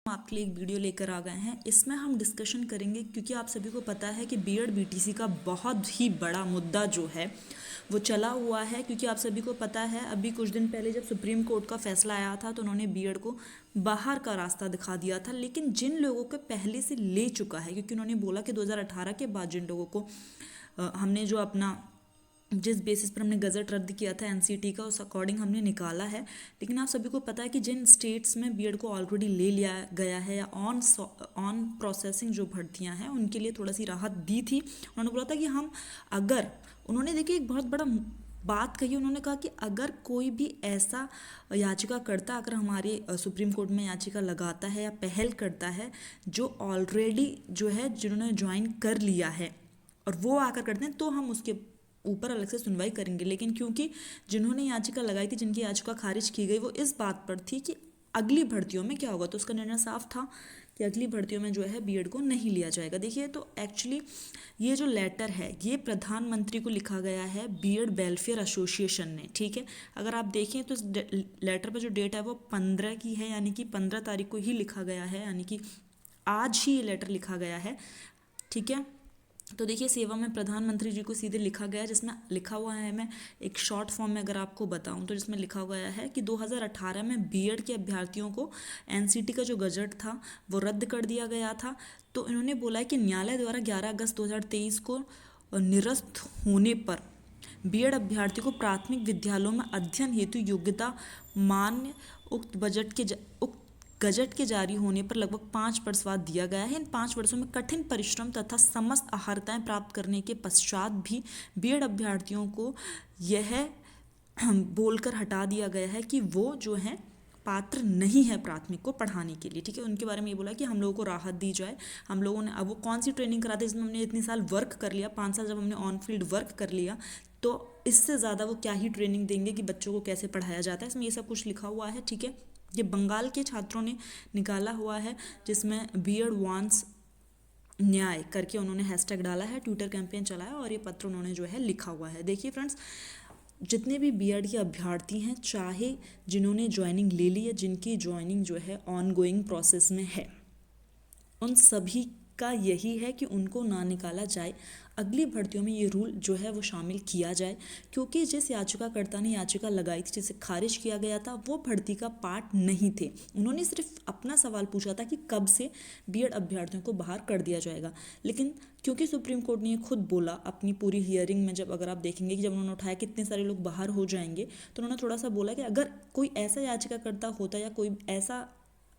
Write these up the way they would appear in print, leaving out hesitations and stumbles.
आपके लिए एक वीडियो लेकर आ गए हैं। इसमें हम डिस्कशन करेंगे क्योंकि आप सभी को पता है कि बीएड बीटीसी का बहुत ही बड़ा मुद्दा जो है वो चला हुआ है। क्योंकि आप सभी को पता है अभी कुछ दिन पहले जब सुप्रीम कोर्ट का फैसला आया था तो उन्होंने बीएड को बाहर का रास्ता दिखा दिया था। लेकिन जिन लोगों को पहले से ले चुका है, क्योंकि उन्होंने बोला कि 2018 के बाद जिन लोगों को हमने जो अपना जिस बेसिस पर हमने गज़ट रद्द किया था एनसीटी का, उस अकॉर्डिंग हमने निकाला है। लेकिन आप सभी को पता है कि जिन स्टेट्स में बीएड को ऑलरेडी ले लिया गया है या ऑन प्रोसेसिंग जो भर्तियां हैं उनके लिए थोड़ा सी राहत दी थी। उन्होंने बोला था कि हम अगर उन्होंने देखिए एक बहुत बड़ा बात कही, उन्होंने कहा कि अगर कोई भी ऐसा याचिका करता, अगर हमारे सुप्रीम कोर्ट में याचिका लगाता है या पहल करता है जो ऑलरेडी जो है जिन्होंने ज्वाइन कर लिया है और वो आकर करते हैं, तो हम उसके ऊपर अलग से सुनवाई करेंगे। लेकिन क्योंकि जिन्होंने याचिका लगाई थी, जिनकी याचिका खारिज की गई, वो इस बात पर थी कि अगली भर्तियों में क्या होगा, तो उसका निर्णय साफ था कि अगली भर्तियों में जो है बीएड को नहीं लिया जाएगा। देखिए तो एक्चुअली ये जो लेटर है ये प्रधानमंत्री को लिखा गया है बीएड वेलफेयर एसोसिएशन ने, ठीक है। अगर आप देखें तो इस लेटर पर जो डेट है वो 15 की है, यानी कि 15 तारीख को ही लिखा गया है, यानी कि आज ही ये लेटर लिखा गया है, ठीक है। तो देखिए सेवा में प्रधानमंत्री जी को सीधे लिखा गया, जिसमें लिखा हुआ है, मैं एक शॉर्ट फॉर्म में अगर आपको बताऊं तो जिसमें लिखा गया है कि 2018 में बीएड के अभ्यर्थियों को एनसीटी का जो गजट था वो रद्द कर दिया गया था। तो इन्होंने बोला है कि न्यायालय द्वारा 11 अगस्त 2023 को निरस्त होने पर बीएड अभ्यर्थी को प्राथमिक विद्यालयों में अध्ययन हेतु योग्यता मान्य उक्त गजट के जारी होने पर लगभग 5 वर्ष बाद दिया गया है। इन 5 वर्षों में कठिन परिश्रम तथा समस्त अहर्ताएं प्राप्त करने के पश्चात भी बीएड अभ्यर्थियों को यह बोलकर हटा दिया गया है कि वो जो है पात्र नहीं है प्राथमिक को पढ़ाने के लिए, ठीक है। उनके बारे में ये बोला कि हम लोगों को राहत दी जाए। हम लोगों ने अब वो कौन सी ट्रेनिंग कराते जिसमें हमने इतनी साल वर्क कर लिया, 5 साल जब हमने ऑन फील्ड वर्क कर लिया, तो इससे ज़्यादा वो क्या ही ट्रेनिंग देंगे कि बच्चों को कैसे पढ़ाया जाता है। इसमें ये सब कुछ लिखा हुआ है, ठीक है। ये बंगाल के छात्रों ने निकाला हुआ है, जिसमें बीएड वांस न्याय करके उन्होंने हैशटैग डाला है, ट्विटर कैंपेन चलाया और ये पत्र उन्होंने जो है लिखा हुआ है। देखिए फ्रेंड्स, जितने भी बीएड के अभ्यर्थी हैं, चाहे जिन्होंने ज्वाइनिंग ले ली है, जिनकी ज्वाइनिंग जो है ऑन गोइंग प्रोसेस में है, उन सभी का यही है कि उनको ना निकाला जाए, अगली भर्तियों में ये रूल जो है वो शामिल किया जाए। क्योंकि जिस याचिकाकर्ता ने याचिका लगाई थी, जिसे खारिज किया गया था, वो भर्ती का पार्ट नहीं थे। उन्होंने सिर्फ अपना सवाल पूछा था कि कब से बीएड अभ्यर्थियों को बाहर कर दिया जाएगा। लेकिन क्योंकि सुप्रीम कोर्ट ने ये खुद बोला अपनी पूरी हियरिंग में, जब अगर आप देखेंगे कि जब उन्होंने उठाया कितने सारे लोग बाहर हो जाएंगे, तो उन्होंने थोड़ा सा बोला कि अगर कोई ऐसा याचिकाकर्ता होता या कोई ऐसा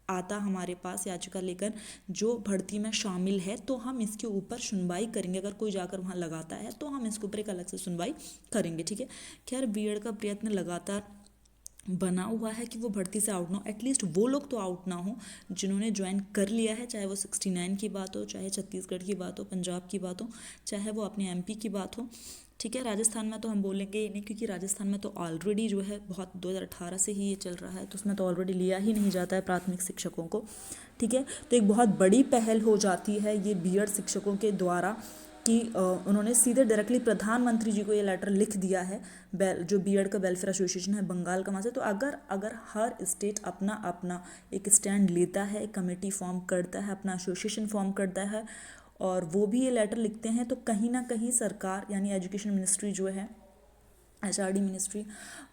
आता हमारे पास याचिका लेकर जो भर्ती में शामिल है, तो हम इसके ऊपर सुनवाई करेंगे। अगर कोई जाकर वहाँ लगाता है तो हम इसके ऊपर एक अलग से सुनवाई करेंगे, ठीक है। खैर बीएड का प्रयत्न लगातार बना हुआ है कि वो भर्ती से आउट ना हो, एटलीस्ट वो लोग तो आउट ना हो जिन्होंने ज्वाइन कर लिया है, चाहे वो 69 की बात हो, चाहे छत्तीसगढ़ की बात हो, पंजाब की बात हो, चाहे वो अपने एमपी की बात हो, ठीक है। राजस्थान में तो हम बोलेंगे ही नहीं, क्योंकि राजस्थान में तो ऑलरेडी जो है बहुत 2018 से ही ये चल रहा है, तो उसमें तो ऑलरेडी लिया ही नहीं जाता है प्राथमिक शिक्षकों को, ठीक है। तो एक बहुत बड़ी पहल हो जाती है ये बीएड शिक्षकों के द्वारा कि उन्होंने सीधे डायरेक्टली प्रधानमंत्री जी को ये लेटर लिख दिया है, जो बीएड का वेलफेयर एसोसिएशन है बंगाल का, वहाँ से। तो अगर हर स्टेट अपना अपना एक स्टैंड लेता है, एक कमेटी फॉर्म करता है, अपना एसोसिएशन फॉर्म करता है और वो भी ये लेटर लिखते हैं, तो कहीं ना कहीं सरकार यानी एजुकेशन मिनिस्ट्री जो है, एचआरडी मिनिस्ट्री,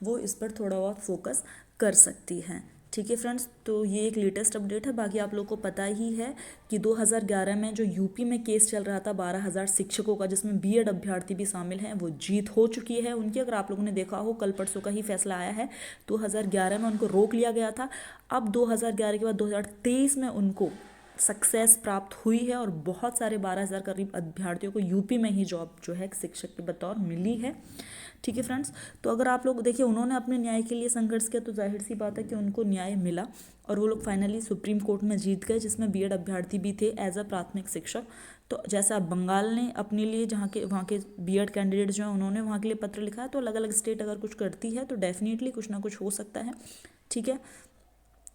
वो इस पर थोड़ा बहुत फोकस कर सकती है, ठीक है फ्रेंड्स। तो ये एक लेटेस्ट अपडेट है। बाकी आप लोगों को पता ही है कि 2011 में जो यूपी में केस चल रहा था 12,000 शिक्षकों का, जिसमें बीएड अभ्यर्थी भी शामिल हैं, वो जीत हो चुकी है उनकी। अगर आप लोगों ने देखा हो, कल परसों का ही फैसला आया है। 2011 में उनको रोक लिया गया था, अब 2011 के बाद 2023 में उनको सक्सेस प्राप्त हुई है और बहुत सारे 12,000 करीब अभ्यर्थियों को यूपी में ही जॉब जो है शिक्षक के बतौर मिली है, ठीक है फ्रेंड्स। तो अगर आप लोग देखिए, उन्होंने अपने न्याय के लिए संघर्ष किया, तो जाहिर सी बात है कि उनको न्याय मिला और वो लोग फाइनली सुप्रीम कोर्ट में जीत गए, जिसमें बीएड अभ्यर्थी भी थे एज अ प्राथमिक शिक्षक। तो जैसा बंगाल ने अपने लिए वहाँ के बीएड कैंडिडेट जो हैं उन्होंने वहाँ के लिए पत्र लिखा है, तो अलग अलग स्टेट अगर कुछ करती है तो डेफिनेटली कुछ ना कुछ हो सकता है, ठीक है।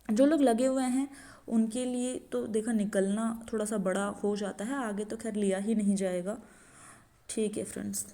जो लोग लगे हुए हैं उनके लिए तो देखा निकलना थोड़ा सा बड़ा हो जाता है, आगे तो खैर लिया ही नहीं जाएगा, ठीक है फ्रेंड्स।